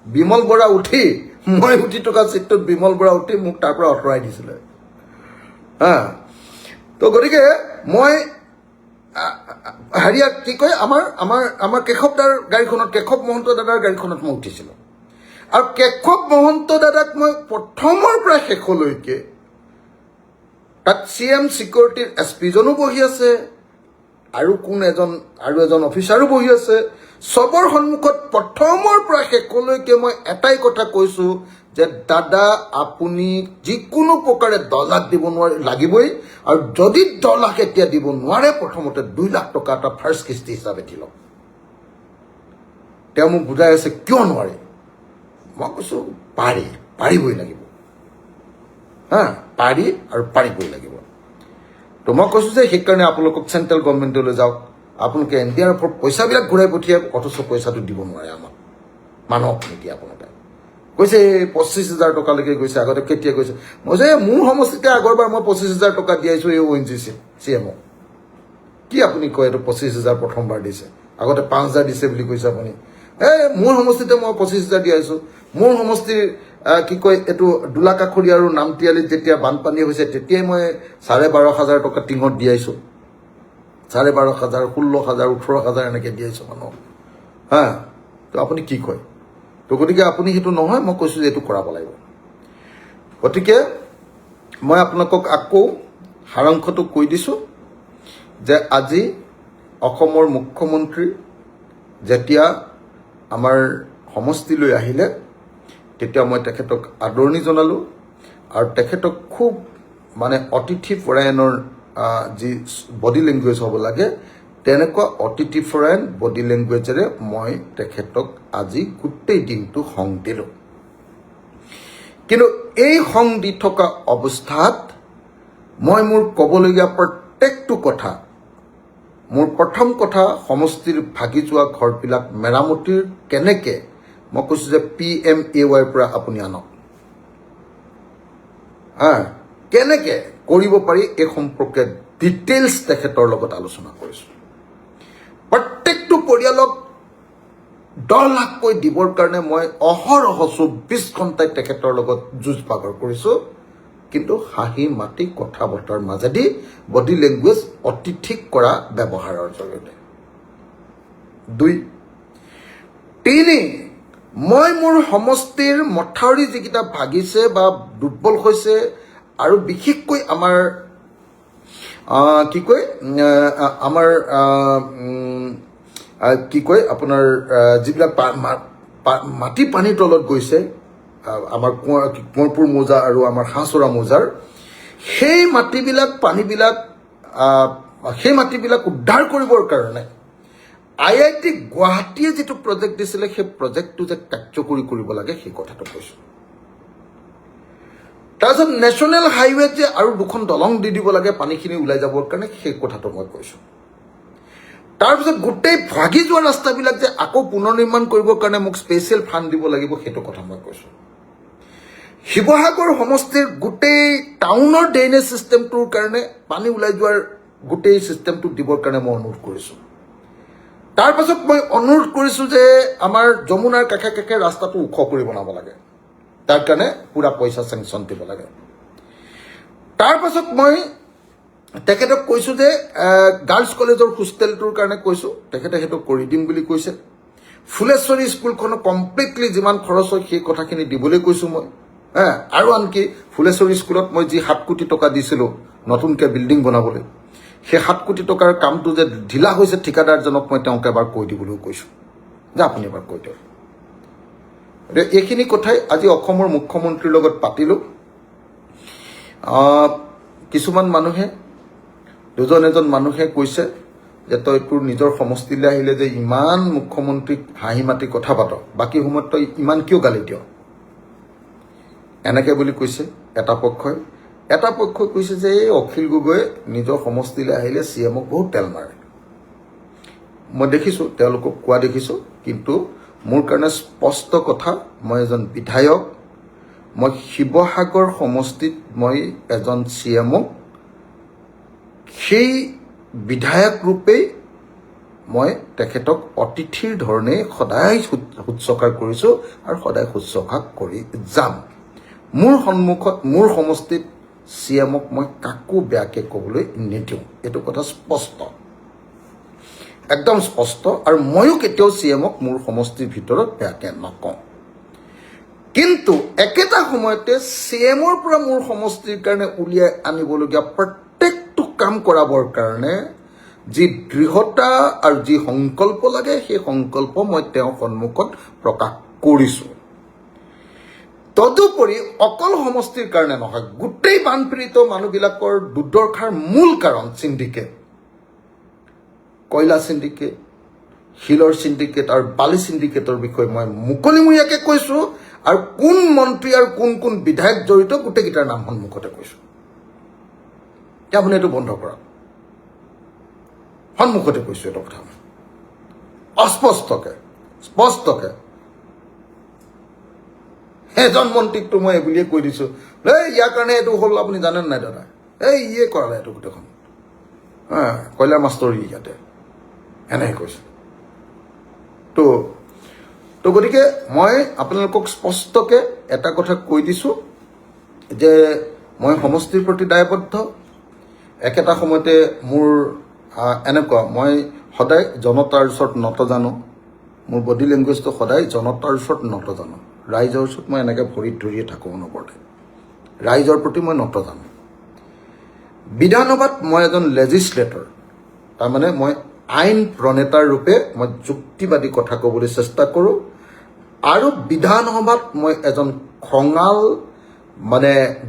বিমল বৰা উঠি, মই উঠি থকা চিটটোত বিমল বৰা উঠি মোক তাৰ পৰা আঁতৰাই দিছিলে। তো গতিকে মই হেৰিয়াত কি কয়, আমাৰ কেশৱদাৰ গাড়ীখনত, কেশৱ মহন্ত দাদাৰ গাড়ীখনত মই উঠিছিলোঁ, আৰু কেশৱ মহন্ত দাদাক মই প্ৰথমৰ পৰা শেষলৈকে, তাত CM চিকিউৰিটিৰ SP জনো বহি আছে, আৰু এজন অফিচাৰো বহি আছে, চবৰ সন্মুখত প্ৰথমৰ পৰা শেষলৈকে মই এটাই কথা কৈছোঁ যে দাদা, আপুনি যিকোনো প্ৰকাৰে 10 লাখ দিব লাগিবই, আৰু যদি 10 লাখ এতিয়া দিব নোৱাৰে, প্ৰথমতে 2 লাখ টকা এটা ফাৰ্ষ্ট কিস্তি হিচাপে দি লওক। তেওঁ মোক বুজাই আছে কিয় নোৱাৰে, মই কৈছোঁ পাৰিবই লাগিব, পাৰি আৰু পাৰিবই লাগিব। তো মই কৈছোঁ যে সেইকাৰণে আপোনালোকক চেণ্ট্ৰেল গভৰ্ণমেণ্টলৈ যাওক, আপোনালোকে NDRFৰ পইচাবিলাক ঘূৰাই পঠিয়াওক, অথচ পইচাটো দিব নোৱাৰে আমাক, মানুহক নিদিয়ে আপোনালোকে। কৈছে 25,000 টকালৈকে গৈছে, আগতে কেতিয়া গৈছে? মই যে মোৰ সমষ্টিতে আগৰবাৰ মই 25,000 টকা দিয়াইছোঁ এই ONGC CMক। কি আপুনি কয় এইটো 25,000 প্ৰথমবাৰ দিছে, আগতে 5,000 দিছে বুলি কৈছে আপুনি? মোৰ সমষ্টিতে মই 25,000 দিয়াইছোঁ। মোৰ সমষ্টিৰ কি কয় এইটো দোলাকাখৰী আৰু নামতিয়ালিত যেতিয়া বানপানী হৈছে, তেতিয়াই মই 12,500 টকা টিঙত দিয়াইছোঁ, 12,500, 16,000, 18,000 এনেকৈ দিয়াইছোঁ মানুহক। তো আপুনি কি কয়? তো গতিকে আপুনি সেইটো নহয়, মই কৈছোঁ যে এইটো কৰাব লাগিব। গতিকে মই আপোনালোকক আকৌ সাৰাংশটো কৈ দিছোঁ যে আজি অসমৰ মুখ্যমন্ত্ৰী যেতিয়া আমাৰ সমষ্টিলৈ আহিলে, তেতিয়া মই তেখেতক আদৰণি জনালোঁ, আৰু তেখেতক খুব মানে অতিথি পৰায়ণৰ যি বডি লেংগুৱেজ হ'ব লাগে, তেনেকুৱা অতিথি পৰায়ণ বডি লেংগুৱেজেৰে মই তেখেতক আজি গোটেই দিনটো সং দিলোঁ। কিন্তু এই সং দি থকা অৱস্থাত মই মোৰ ক'বলগীয়া প্ৰত্যেকটো কথা, মোৰ প্ৰথম কথা, সমষ্টিৰ ভাগি যোৱা ঘৰবিলাক মেৰামতিৰ কেনেকৈ, মই কৈছোঁ যে PMAY পৰা আপুনি আনক, কেনেকৈ কৰিব পাৰি এই সম্পৰ্কে ডিটেইলছ তেখেতৰ লগত আলোচনা কৰিছোঁ। প্ৰত্যেকটো পৰিয়ালক 10 লাখকৈ দিবৰ কাৰণে মই অহৰহ 24 ঘণ্টাই তেখেতৰ লগত যুঁজ বাগৰ কৰিছোঁ, কিন্তু হাঁহি মাতি কথা বতৰাৰ মাজেদি বডি লেংগুৱেজ অতি ঠিক কৰা ব্যৱহাৰৰ জৰিয়তে। 2, 3, মই মোৰ সমষ্টিৰ মথাউৰি যিকেইটা ভাগিছে বা দুৰ্বল হৈছে, আৰু বিশেষকৈ আমাৰ আপোনাৰ যিবিলাক মাটি পানীৰ তলত গৈছে, আমাৰ কোঁৱৰপুৰ মৌজা আৰু আমাৰ হাঁহচৰা মৌজাৰ, সেই মাটিবিলাক উদ্ধাৰ কৰিবৰ কাৰণে IIT গুৱাহাটীয়ে যিটো প্ৰজেক্ট দিছিলে, সেই প্ৰজেক্টটো যে কাৰ্যকৰী কৰিব লাগে সেই কথাটো কৈছোঁ। তাৰপিছত নেশ্যনেল হাইৱেত যে আৰু 2খন দলং দি দিব লাগে পানীখিনি ওলাই যাবৰ কাৰণে, সেই কথাটো মই কৈছোঁ। তাৰপিছত গোটেই ভাগি যোৱা ৰাস্তাবিলাক যে আকৌ পুনৰ নিৰ্মাণ কৰিবৰ কাৰণে মোক স্পেচিয়েল ফাণ্ড দিব লাগিব, সেইটো কথা মই কৈছোঁ। শিৱসাগৰ সমষ্টিৰ গোটেই টাউনৰ ড্ৰেইনেজ ছিষ্টেমটোৰ কাৰণে পানী ওলাই যোৱাৰ গোটেই ছিষ্টেমটো দিবৰ কাৰণে মই অনুৰোধ কৰিছোঁ। তাৰপাছত মই অনুৰোধ কৰিছোঁ যে আমাৰ যমুনাৰ কাষে কাষে ৰাস্তাটো ওখ কৰি বনাব লাগে, তাৰ কাৰণে পুৰা পইচা চেংচন দিব লাগে। তাৰপাছত মই তেখেতক কৈছোঁ যে গাৰ্লছ কলেজৰ হোষ্টেলটোৰ কাৰণে কৈছোঁ, তেখেতে সেইটো কৰি দিম বুলি কৈছে। ফুলেশ্বৰী স্কুলখনত কমপ্লিটলি যিমান খৰচ হয় সেই কথাখিনি দিবলৈ কৈছোঁ মই। আৰু আনকি ফুলেশ্বৰী স্কুলত মই যি 7 কোটি টকা দিছিলোঁ নতুনকৈ বিল্ডিং বনাবলৈ, সেই 7 কোটি টকাৰ কামটো যে ঢিলা হৈছে ঠিকাদাৰজনক মই তেওঁক এবাৰ কৈ দিবলৈও কৈছোঁ যে আপুনি এবাৰ কৈ দিয়ক। এইখিনি কথাই আজি অসমৰ মুখ্যমন্ত্ৰীৰ লগত পাতিলোঁ। কিছুমান মানুহে, এজন মানুহে কৈছে যে তই তোৰ নিজৰ সমষ্টিলৈ আহিলে যে ইমান মুখ্যমন্ত্ৰীক হাঁহি মাতি কথা পাত, বাকী সময়ত তই ইমান কিয় গালি দিয়, এনেকৈ বুলি কৈছে এটা পক্ষই। এটা পক্ষই কৈছে যে এই অখিল গগৈয়ে নিজৰ সমষ্টিলৈ আহিলে CMক বহুত তেল মাৰে। মই দেখিছোঁ, তেওঁলোকক কোৱা দেখিছোঁ, কিন্তু মোৰ কাৰণে স্পষ্ট কথা, মই এজন বিধায়ক, মই শিৱসাগৰ সমষ্টিত মই এজন CMক সেই বিধায়ক ৰূপেই মই তেখেতক অতিথিৰ ধৰণে সদায় শুশ্ৰূষা কৰিছোঁ আৰু সদায় শুশ্ৰূষা কৰি যাম। মোৰ সন্মুখত মোৰ সমষ্টিত CMক মই কাকো বেয়াকৈ ক'বলৈ নিদিওঁ, এইটো কথা স্পষ্ট, একদম স্পষ্ট। আৰু ময়ো কেতিয়াও CMক মোৰ সমষ্টিৰ ভিতৰত বেয়াকৈ নকওঁ। কিন্তু একেটা সময়তে CMৰ পৰা মোৰ সমষ্টিৰ কাৰণে উলিয়াই আনিবলগীয়া প্ৰত্যেকটো কাম কৰাবৰ কাৰণে যি দৃঢ়তা আৰু যি সংকল্প লাগে, সেই সংকল্প মই তেওঁৰ সন্মুখত প্ৰকাশ কৰিছোঁ। তদুপৰি অকল সমষ্টিৰ কাৰণে নহয়, গোটেই বানপীড়িত মানুহবিলাকৰ দুৰ্দশাৰ মূল কাৰণ চিণ্ডিকেট, কয়লা চিণ্ডিকেট, শিলৰ চিণ্ডিকেট আৰু বালি চিণ্ডিকেটৰ বিষয়ে মই মুকলিমূৰীয়াকৈ কৈছোঁ, আৰু কোন মন্ত্ৰী আৰু কোন বিধায়ক জড়িত গোটেইকেইটাৰ নাম সন্মুখতে কৈছোঁ। আপুনি এইটো বন্ধ কৰক, সন্মুখতে কৈছোঁ এইটো কথা স্পষ্টকৈ। এজন মন্ত্ৰীকটো মই এইবুলিয়ে কৈ দিছোঁ, ইয়াৰ কাৰণে এইটো হ'ল আপুনি জানেন নাই দাদা, ইয়ে কৰালে এইটো গোটেইখন, কয়লা মাষ্টৰী ইয়াতে, এনেকৈ কৈছোঁ। তো গতিকে মই আপোনালোকক স্পষ্টকৈ এটা কথা কৈ দিছোঁ যে মই সমষ্টিৰ প্ৰতি দায়বদ্ধ। একেটা সময়তে মোৰ এনেকুৱা, মই সদায় জনতাৰ ওচৰত নত জানো, মোৰ বডি লেংগুৱেজটো সদায় জনতাৰ ওচৰত নত জানো, ৰাইজৰ ওচৰত মই এনেকৈ ভৰিত ধৰিয়ে থাকোঁ অনবৰতে, ৰাইজৰ প্ৰতি মই নত জানো। বিধানসভাত মই এজন লেজিছলেটৰ, তাৰমানে মই আইন প্ৰণেতাৰ ৰূপে মই যুক্তিবাদী কথা ক'বলৈ চেষ্টা কৰোঁ, আৰু বিধানসভাত মই এজন খঙাল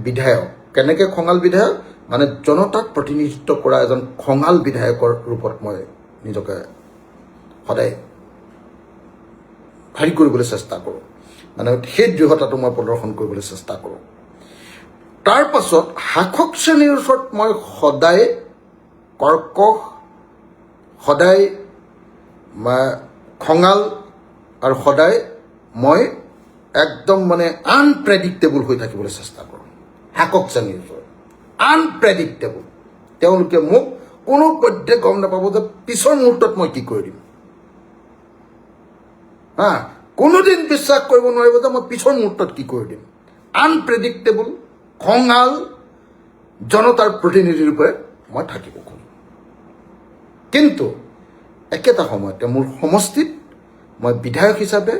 বিধায়ক। কেনেকৈ খঙাল বিধায়ক, জনতাক প্ৰতিনিধিত্ব কৰা এজন খঙাল বিধায়কৰ ৰূপত মই নিজকে সদায় কৰিবলৈ চেষ্টা কৰোঁ, সেই দৃঢ়তাটো মই প্ৰদৰ্শন কৰিবলৈ চেষ্টা কৰোঁ। তাৰ পাছত শাসক শ্ৰেণীৰ ওচৰত মই সদায় কৰ্কশ, সদায় খঙাল, আৰু সদায় মই একদম আনপ্ৰেডিক্টেবল হৈ থাকিবলৈ চেষ্টা কৰোঁ। একক শ্ৰেণীৰ আনপ্ৰেডিক্টেবল। তেওঁলোকে মোক কোনো পধ্যে গম নাপাব যে পিছৰ মুহূৰ্তত মই কি কৰি দিম। কোনোদিন বিশ্বাস কৰিব নোৱাৰিব যে মই পিছৰ মুহূৰ্তত কি কৰি দিম। আনপ্ৰেডিক্টেবল, খঙাল জনতাৰ প্ৰতিনিধি ৰূপে মই থাকিব খোজো। কিন্তু একেটা সময়তে মোৰ সমষ্টিত মই বিধায়ক হিচাপে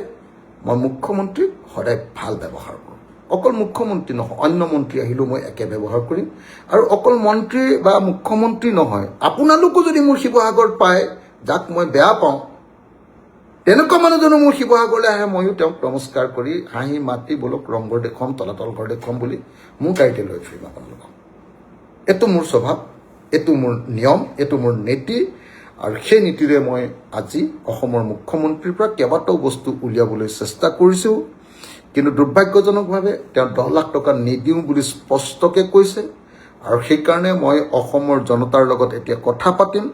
মই মুখ্যমন্ত্ৰীক সদায় ভাল ব্যৱহাৰ কৰোঁ। অকল মুখ্যমন্ত্ৰী নহয়, অন্য মন্ত্ৰী আহিলেও মই একে ব্যৱহাৰ কৰিম। আৰু অকল মন্ত্ৰী বা মুখ্যমন্ত্ৰী নহয়, আপোনালোকো যদি মোৰ শিৱসাগৰ পায়, যাক মই বেয়া পাওঁ, তেনেকুৱা মানুহজনো মোৰ শিৱসাগৰলৈ আহে, ময়ো তেওঁক নমস্কাৰ কৰি হাঁহি মাতি বোলক ৰংঘৰ দেখুৱাম, তলাতল ঘৰ দেখুৱাম বুলি মোৰ গাড়ীতে লৈ ফুৰিম আপোনালোকক। এইটো মোৰ স্বভাৱ, এইটো মোৰ নিয়ম, এইটো মোৰ নীতি। আৰু সেই নীতিৰে মই আজি অসমৰ মুখ্যমন্ত্ৰীৰ পৰা কেইবাটাও বস্তু উলিয়াবলৈ চেষ্টা কৰিছোঁ। কিন্তু দুৰ্ভাগ্যজনকভাৱে তেওঁ 10 লাখ টকা নিদিওঁ বুলি স্পষ্টকৈ কৈছে। আৰু সেইকাৰণে মই অসমৰ জনতাৰ লগত এতিয়া কথা পাতিম।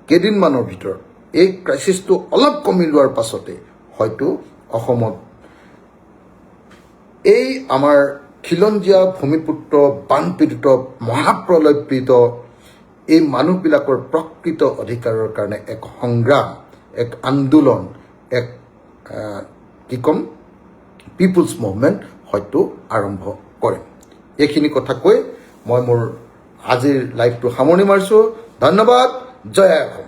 কেইদিনমানৰ ভিতৰত এই ক্ৰাইচিছটো অলপ কমি লোৱাৰ পাছতে হয়তো অসমত এই আমাৰ খিলঞ্জীয়া ভূমিপুত্ৰ, বানপীড়িত, মহাপ্ৰলয় পীড়িত এই মানুহবিলাকৰ প্ৰকৃত অধিকাৰৰ কাৰণে এক সংগ্ৰাম, এক আন্দোলন, এক কি ক'ম পিপুলছ মুভমেণ্ট হয়তো আৰম্ভ কৰিম। এইখিনি কথা কৈ মই মোৰ আজিৰ লাইভটো সামৰণি মাৰিছোঁ। ধন্যবাদ। জয় অসম।